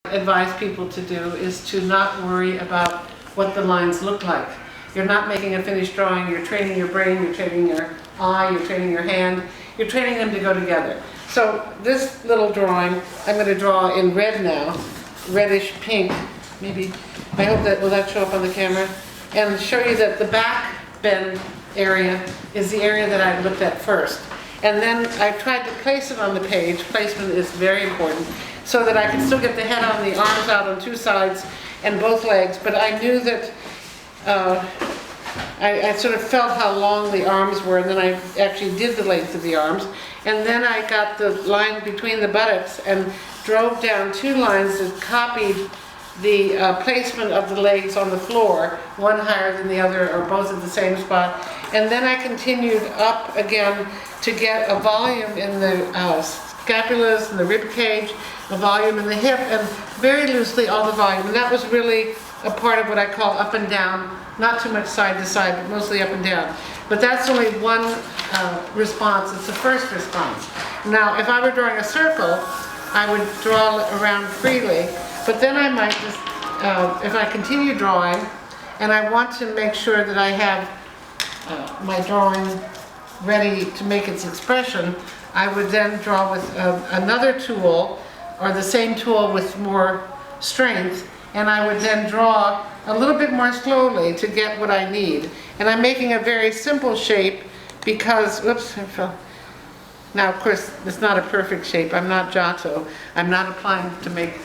advise people to do is to not worry about what the lines look like. You're not making a finished drawing, you're training your brain, you're training your eye, you're training your hand, you're training them to go together. So this little drawing, I'm going to draw in red now, reddish pink, maybe. I hope that, will that show up on the camera? And show you that the back bend area is the area that I looked at first. And then I tried to place it on the page. Placement is very important, so that I could still get the head on, the arms out on two sides, and both legs. But I knew that I sort of felt how long the arms were, and then I actually did the length of the arms. And then I got the line between the buttocks and drove down two lines that copied the placement of the legs on the floor, one higher than the other or both at the same spot. And then I continued up again to get a volume in the scapulas and the rib cage, a volume in the hip, and very loosely all the volume. And that was really a part of what I call up and down, not too much side to side, but mostly up and down. But that's only one response. It's the first response. Now, if I were drawing a circle, I would draw around freely, but then I might just, if I continue drawing, and I want to make sure that I have my drawing ready to make its expression, I would then draw with another tool, or the same tool with more strength, and I would then draw a little bit more slowly to get what I need. And I'm making a very simple shape because, whoops, I fell. Now, of course, it's not a perfect shape. I'm not Giotto. I'm not applying to make,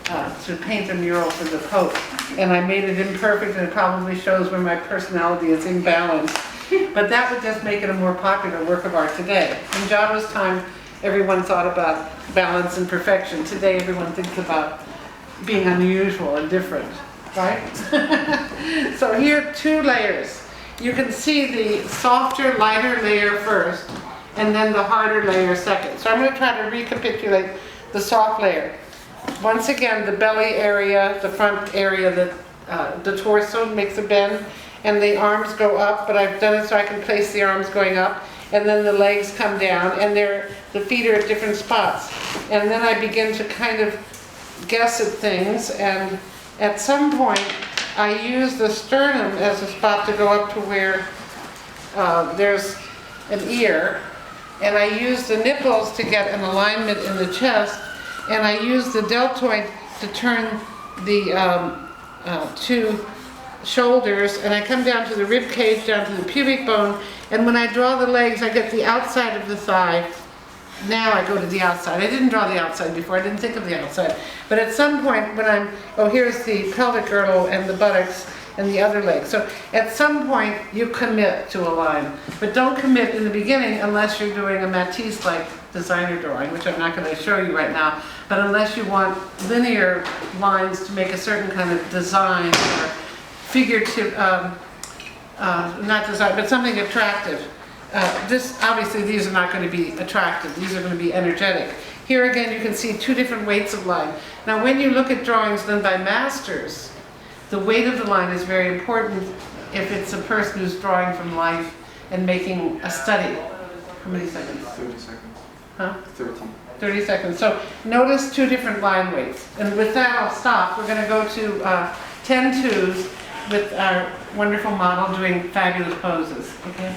to paint a mural for the Pope. And I made it imperfect, and it probably shows where my personality is imbalanced. But that would just make it a more popular work of art today. In Giotto's time, everyone thought about balance and perfection. Today, everyone thinks about being unusual and different, right? So here, two layers. You can see the softer, lighter layer first, and then the harder layer second. So I'm going to try to recapitulate the soft layer. Once again, the belly area, the front area, the torso makes a bend, and the arms go up, but I've done it so I can place the arms going up, and then the legs come down, and the feet are at different spots. And then I begin to kind of guess at things, and at some point I use the sternum as a spot to go up to where there's an ear, and I use the nipples to get an alignment in the chest, and I use the deltoid to turn the two shoulders, and I come down to the rib cage, down to the pubic bone, and when I draw the legs I get the outside of the thigh. Now I go to the outside. I didn't draw the outside before, I didn't think of the outside. But at some point when here's the pelvic girdle and the buttocks and the other leg. So at some point you commit to a line. But don't commit in the beginning unless you're doing a Matisse-like designer drawing, which I'm not going to show you right now. But unless you want linear lines to make a certain kind of design or figurative, not design, but something attractive. Obviously these are not going to be attractive, these are going to be energetic. Here again you can see two different weights of line. Now when you look at drawings done by masters, the weight of the line is very important if it's a person who's drawing from life and making a study. How many seconds? 30 seconds. Huh? 30 seconds. So notice two different line weights. And with that I'll stop. We're going to go to 10 twos with our wonderful model doing fabulous poses. Okay?